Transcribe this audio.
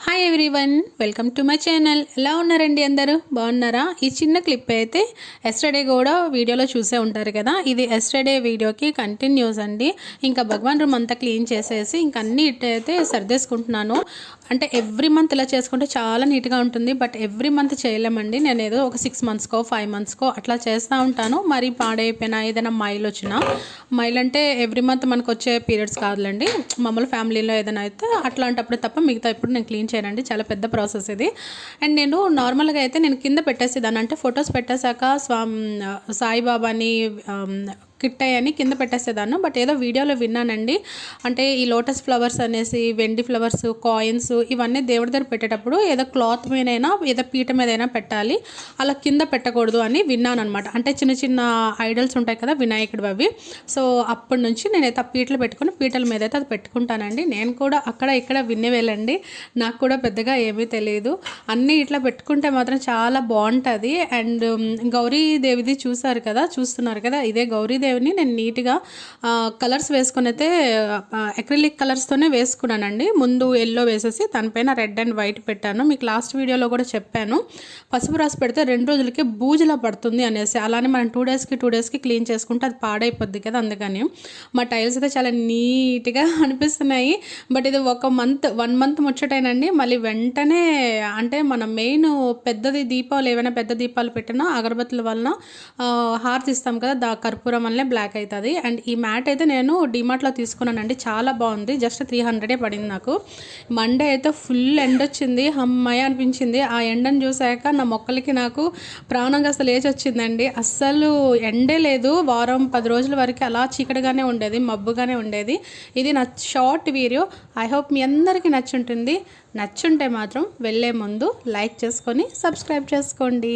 Hi everyone, welcome to my channel. ఎలా ఉన్నారండి? అందరూ బాగున్నారా? ఈ చిన్న క్లిప్ అయితే ఎస్టర్డే కూడా వీడియోలో చూసే ఉంటారు కదా. ఇది ఎస్టర్డే వీడియోకి కంటిన్యూస్ అండి. ఇంకా భగవాన్ రూమ్ అంతా క్లీన్ చేసేసి ఇంకా అన్ని ఇట్టయితే సర్దేసుకుంటున్నాను. అంటే ఎవ్రీ మంత్ ఇలా చేసుకుంటే చాలా నీట్గా ఉంటుంది. బట్ ఎవ్రీ మంత్ చేయలేమండి. నేను ఏదో ఒక 6 monthsకో 5 monthsకో అట్లా చేస్తూ ఉంటాను. మరి పాడైపోయినా ఏదైనా మైల్ వచ్చినా, మైల్ అంటే ఎవ్రీ మంత్ మనకు వచ్చే పీరియడ్స్ కాదులేండి, మామూలు ఫ్యామిలీలో ఏదైనా అయితే అట్లాంటప్పుడు తప్ప మిగతా ఇప్పుడు నేను క్లీన్ చేయనండి. చాలా పెద్ద ప్రాసెస్ ఇది. అండ్ నేను నార్మల్గా అయితే నేను కింద పెట్టేసేదాన్ని, అంటే ఫొటోస్ పెట్టేశాక సాయిబాబాని కిట్టయ్యని కింద పెట్టేసేదాన్ని. బట్ ఏదో వీడియోలో విన్నానండి, అంటే ఈ లోటస్ ఫ్లవర్స్ అనేసి వెండి ఫ్లవర్స్, కాయిన్స్ ఇవన్నీ దేవుడి దగ్గర పెట్టేటప్పుడు ఏదో క్లాత్ మీదైనా ఏదో పీట మీదైనా పెట్టాలి, అలా కింద పెట్టకూడదు అని విన్నాను అనమాట. అంటే చిన్న చిన్న ఐడల్స్ ఉంటాయి కదా వినాయకుడు, అవి. సో అప్పటి నుంచి నేనైతే ఆ పీటలు పెట్టుకుని పీటల మీద అయితే అది పెట్టుకుంటానండి. నేను కూడా అక్కడ ఇక్కడ వినేవేళ్ళండి, నాకు కూడా పెద్దగా ఏమీ తెలియదు. అన్నీ ఇట్లా పెట్టుకుంటే మాత్రం చాలా బాగుంటుంది. అండ్ గౌరీదేవిది చూస్తున్నారు కదా, ఇదే గౌరీదేవిని నేను నీట్గా కలర్స్ వేసుకుని అయితే అక్రిలిక్ కలర్స్తోనే వేసుకున్నానండి. ముందు ఎల్లో వేసేసి దానిపైన రెడ్ అండ్ వైట్ పెట్టాను. మీకు లాస్ట్ వీడియోలో కూడా చెప్పాను, పసుపు రాసి పెడితే 2 రోజులకే బూజులా పడుతుంది అనేసి. అలానే మనం 2 డేస్కి క్లీన్ చేసుకుంటే అది పాడైపోద్ది కదా, అందుకని. మా టైల్స్ అయితే చాలా నీట్గా అనిపిస్తున్నాయి. బట్ ఇది 1 month ముచ్చటైనండి. మళ్ళీ వెంటనే అంటే మనం మెయిన్ పెద్దది దీపాలు, ఏమైనా పెద్ద దీపాలు పెట్టినా అగరబత్తుల వలన హారతి ఇస్తాం కదా, కర్పూరం వల్లనే బ్లాక్ అవుతుంది. అండ్ ఈ మ్యాట్ అయితే నేను డిమార్ట్లో తీసుకున్నానండి, చాలా బాగుంది. జస్ట్ 300 పడింది నాకు. మండే అయితే ఫుల్ ఎండ వచ్చింది, అమ్మాయి అనిపించింది. ఆ ఎండను చూసాక నా మొక్కలకి నాకు ప్రాణంగా అసలు లేచి వచ్చిందండి. అస్సలు ఎండే లేదు. వారం 10 రోజుల వరకు అలా చీకటిగానే ఉండేది, మబ్బుగానే ఉండేది. ఇది నా షార్ట్ వీడియో. ఐ హోప్ మీ అందరికీ నచ్చుంటుంది. నచ్చుంటే మాత్రం వెళ్ళే ముందు లైక్ చేసుకొని సబ్స్క్రైబ్ చేసుకోండి.